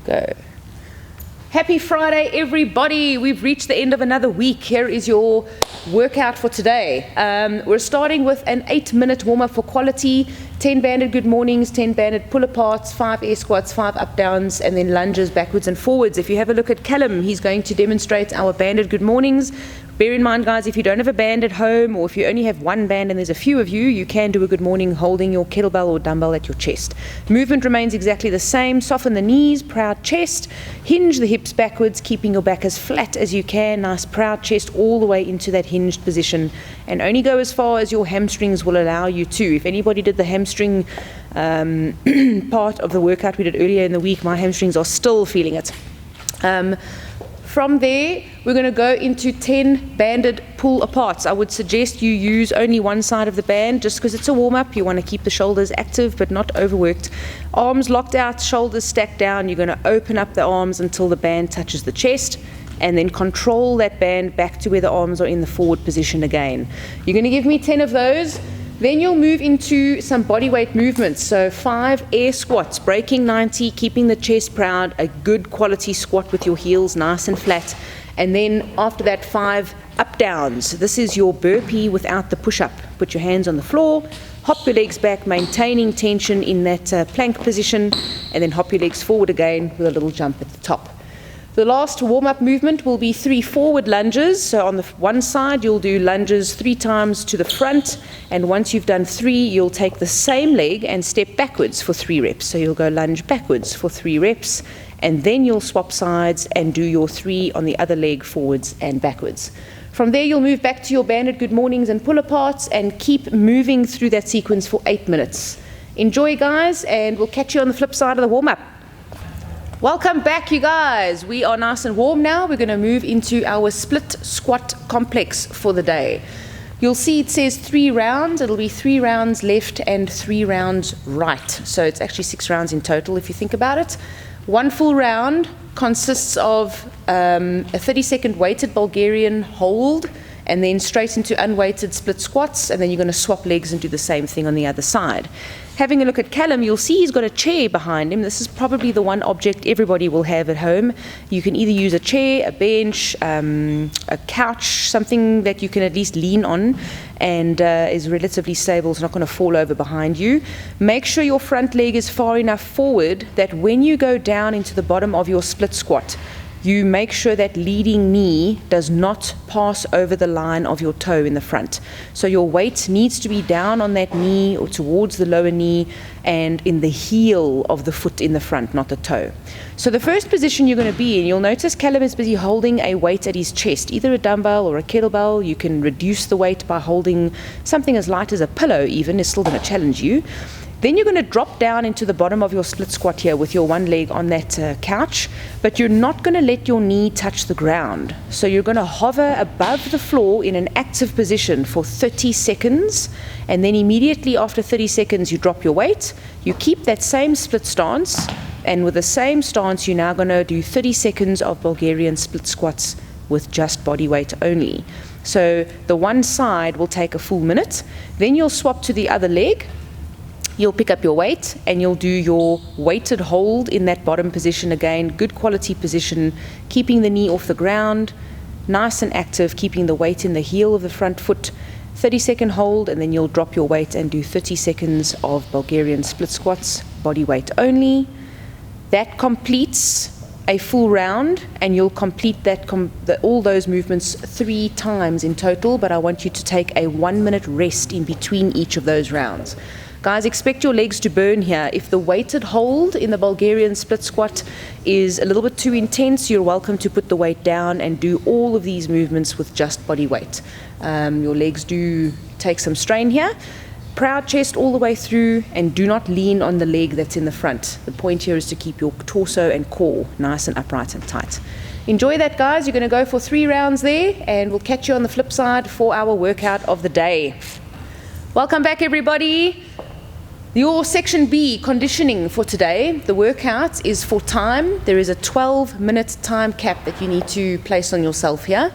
Go. Happy Friday, everybody. We've reached the end of another week. Here is your workout for today. We're starting with an 8-minute warm-up for quality, 10 banded good mornings, 10 banded pull-aparts, 5 air squats, 5 up-downs, and then lunges backwards and forwards. If you have a look at Callum, he's going to demonstrate our banded good mornings. Bear in mind, guys, if you don't have a band at home, or if you only have one band and there's a few of you, you can do a good morning holding your kettlebell or dumbbell at your chest. Movement remains exactly the same. Soften the knees, proud chest. Hinge the hips backwards, keeping your back as flat as you can. Nice proud chest all the way into that hinged position. And only go as far as your hamstrings will allow you to. If anybody did the hamstring part of the workout we did earlier in the week, my hamstrings are still feeling it. From there, we're going to go into 10 banded pull-aparts. I would suggest you use only one side of the band just because it's a warm-up. You want to keep the shoulders active but not overworked. Arms locked out, shoulders stacked down. You're going to open up the arms until the band touches the chest and then control that band back to where the arms are in the forward position again. You're going to give me 10 of those. Then you'll move into some body weight movements. So 5 air squats, breaking 90, keeping the chest proud, a good quality squat with your heels nice and flat. And then after that, 5 up downs. This is your burpee without the push-up. Put your hands on the floor, hop your legs back, maintaining tension in that plank position, and then hop your legs forward again with a little jump at the top. The last warm-up movement will be 3 forward lunges. So on the one side, you'll do lunges 3 times to the front, and once you've done 3, you'll take the same leg and step backwards for 3 reps. So you'll go lunge backwards for 3 reps, and then you'll swap sides and do your 3 on the other leg forwards and backwards. From there, you'll move back to your banded good mornings and pull-aparts and keep moving through that sequence for 8 minutes. Enjoy, guys, and we'll catch you on the flip side of the warm-up. Welcome back, you guys. We are nice and warm now. We're going to move into our split squat complex for the day. You'll see it says 3 rounds. It'll be 3 rounds left and 3 rounds right. So it's actually 6 rounds in total if you think about it. One full round consists of a 30-second weighted Bulgarian hold, and then straight into unweighted split squats, and then you're going to swap legs and do the same thing on the other side. Having a look at Callum, you'll see he's got a chair behind him. This is probably the one object everybody will have at home. You can either use a chair, a bench, a couch, something that you can at least lean on and is relatively stable. It's not going to fall over behind you. Make sure your front leg is far enough forward that when you go down into the bottom of your split squat, you make sure that leading knee does not pass over the line of your toe in the front. So your weight needs to be down on that knee or towards the lower knee and in the heel of the foot in the front, not the toe. So the first position you're going to be in, you'll notice Callum is busy holding a weight at his chest, either a dumbbell or a kettlebell. You can reduce the weight by holding something as light as a pillow even. It's still going to challenge you. Then you're going to drop down into the bottom of your split squat here with your one leg on that couch, but you're not going to let your knee touch the ground. So you're going to hover above the floor in an active position for 30 seconds, and then immediately after 30 seconds you drop your weight. You keep that same split stance, and with the same stance you're now going to do 30 seconds of Bulgarian split squats with just body weight only. So the one side will take a full minute, then you'll swap to the other leg. You'll pick up your weight and you'll do your weighted hold in that bottom position again, good quality position, keeping the knee off the ground, nice and active, keeping the weight in the heel of the front foot, 30-second hold, and then you'll drop your weight and do 30 seconds of Bulgarian split squats, body weight only. That completes a full round, and you'll complete that all those movements 3 times in total, but I want you to take a 1-minute rest in between each of those rounds. Guys, expect your legs to burn here. If the weighted hold in the Bulgarian split squat is a little bit too intense, you're welcome to put the weight down and do all of these movements with just body weight. Your legs do take some strain here. Proud chest all the way through, and do not lean on the leg that's in the front. The point here is to keep your torso and core nice and upright and tight. Enjoy that, guys. You're going to go for 3 rounds there, and we'll catch you on the flip side for our workout of the day. Welcome back, everybody. Your section B, conditioning for today. The workout is for time. There is a 12-minute time cap that you need to place on yourself here.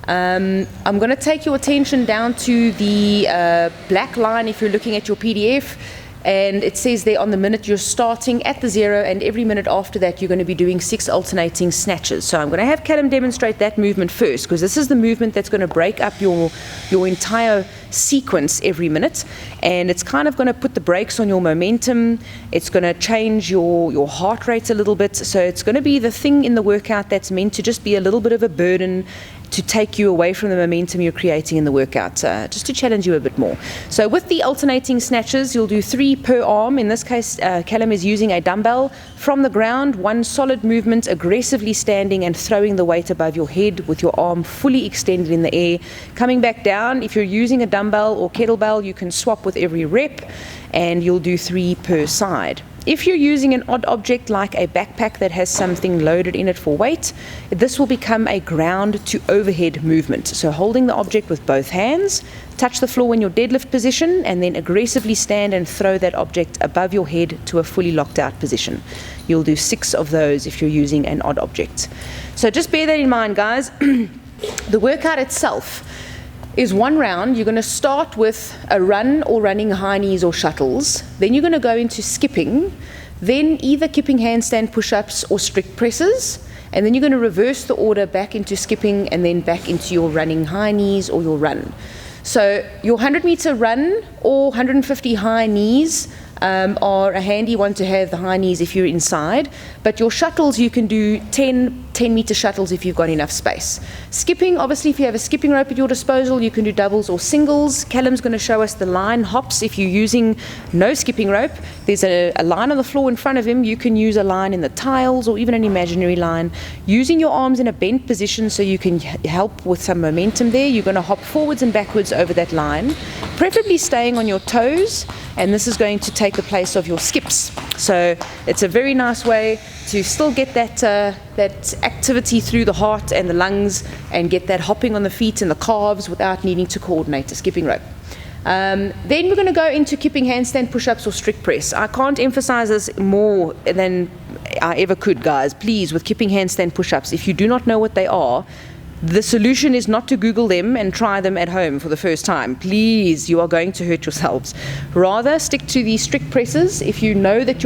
I'm going to take your attention down to the black line if you're looking at your PDF. And it says there on the minute you're starting at the 0, and every minute after that you're going to be doing 6 alternating snatches. So I'm going to have Callum demonstrate that movement first, because this is the movement that's going to break up your entire sequence every minute, and it's kind of going to put the brakes on your momentum. It's going to change your heart rate a little bit. So it's going to be the thing in the workout that's meant to just be a little bit of a burden to take you away from the momentum you're creating in the workout, just to challenge you a bit more. So with the alternating snatches, you'll do 3 per arm. In this case, Callum is using a dumbbell from the ground, 1 solid movement, aggressively standing and throwing the weight above your head with your arm fully extended in the air. Coming back down, if you're using a dumbbell or kettlebell, you can swap with every rep, and you'll do 3 per side. If you're using an odd object like a backpack that has something loaded in it for weight, this will become a ground to overhead movement. So holding the object with both hands, touch the floor in your deadlift position, and then aggressively stand and throw that object above your head to a fully locked out position. You'll do 6 of those if you're using an odd object. So just bear that in mind, guys. The workout itself is 1 round. You're going to start with a run or running high knees or shuttles. Then you're going to go into skipping, then either kipping handstand push-ups or strict presses, and then you're going to reverse the order back into skipping and then back into your running high knees or your run. So your 100-meter run or 150 high knees are a handy one to have, the high knees if you're inside, but your shuttles, you can do 10-meter shuttles if you've got enough space. Skipping, obviously if you have a skipping rope at your disposal, you can do doubles or singles. Callum's going to show us the line hops. If you're using no skipping rope, there's a line on the floor in front of him. You can use a line in the tiles or even an imaginary line. Using your arms in a bent position so you can help with some momentum there, you're going to hop forwards and backwards over that line, preferably staying on your toes, and this is going to take the place of your skips. So it's a very nice way to still get that activity through the heart and the lungs, and get that hopping on the feet and the calves without needing to coordinate a skipping rope. Then we're going to go into kipping handstand push-ups or strict press. I can't emphasize this more than I ever could, guys. Please, with kipping handstand push-ups, if you do not know what they are, the solution is not to Google them and try them at home for the first time. Please, you are going to hurt yourselves. Rather, stick to the strict presses. If you know that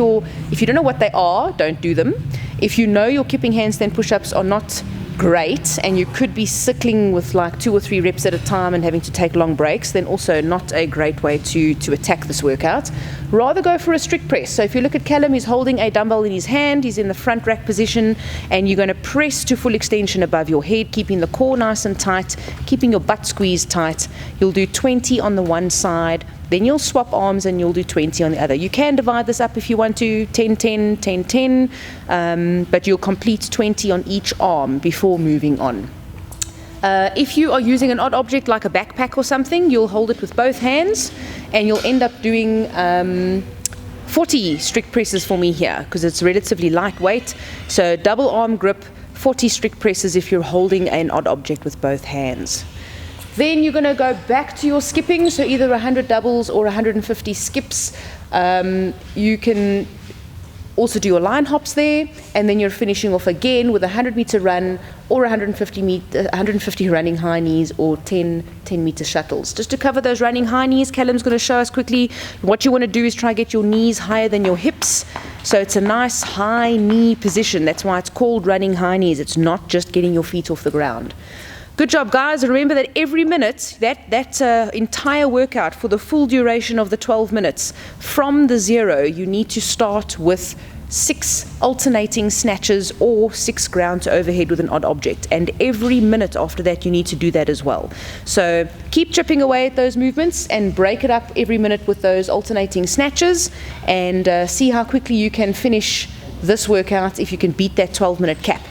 if you don't know what they are, don't do them. If you know your kipping handstand push-ups are not great and you could be cycling with like 2 or 3 reps at a time and having to take long breaks, then also not a great way to attack this workout. Rather go for a strict press. So if you look at Callum, he's holding a dumbbell in his hand, he's in the front rack position, and you're going to press to full extension above your head, keeping the core nice and tight, keeping your butt squeezed tight. You'll do 20 on the one side, then you'll swap arms and you'll do 20 on the other. You can divide this up if you want to, 10, 10, 10, 10, but you'll complete 20 on each arm before moving on. If you are using an odd object like a backpack or something, you'll hold it with both hands, and you'll end up doing 40 strict presses for me here, because it's relatively lightweight. So double arm grip, 40 strict presses if you're holding an odd object with both hands. Then you're going to go back to your skipping, so either 100 doubles or 150 skips. You can also do your line hops there, and then you're finishing off again with a 100-meter run or 150 running high knees or 10-meter shuttles. Just to cover those running high knees, Callum's going to show us quickly. What you want to do is try to get your knees higher than your hips, so it's a nice high knee position. That's why it's called running high knees. It's not just getting your feet off the ground. Good job, guys. Remember that every minute, that entire workout for the full duration of the 12 minutes, from the 0, you need to start with 6 alternating snatches or 6 ground to overhead with an odd object. And every minute after that, you need to do that as well. So keep chipping away at those movements and break it up every minute with those alternating snatches, and see how quickly you can finish this workout if you can beat that 12-minute cap.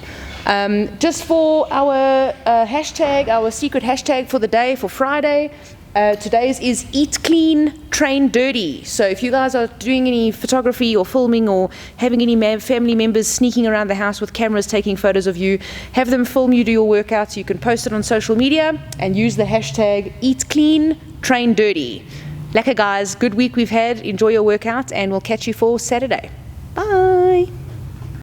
Just for our hashtag, our secret hashtag for the day, for Friday, today's is Eat Clean, Train Dirty. So if you guys are doing any photography or filming or having any family members sneaking around the house with cameras taking photos of you, have them film you do your workouts. You can post it on social media and use the hashtag Eat Clean, Train Dirty. Lekker, guys. Good week we've had. Enjoy your workout, and we'll catch you for Saturday. Bye.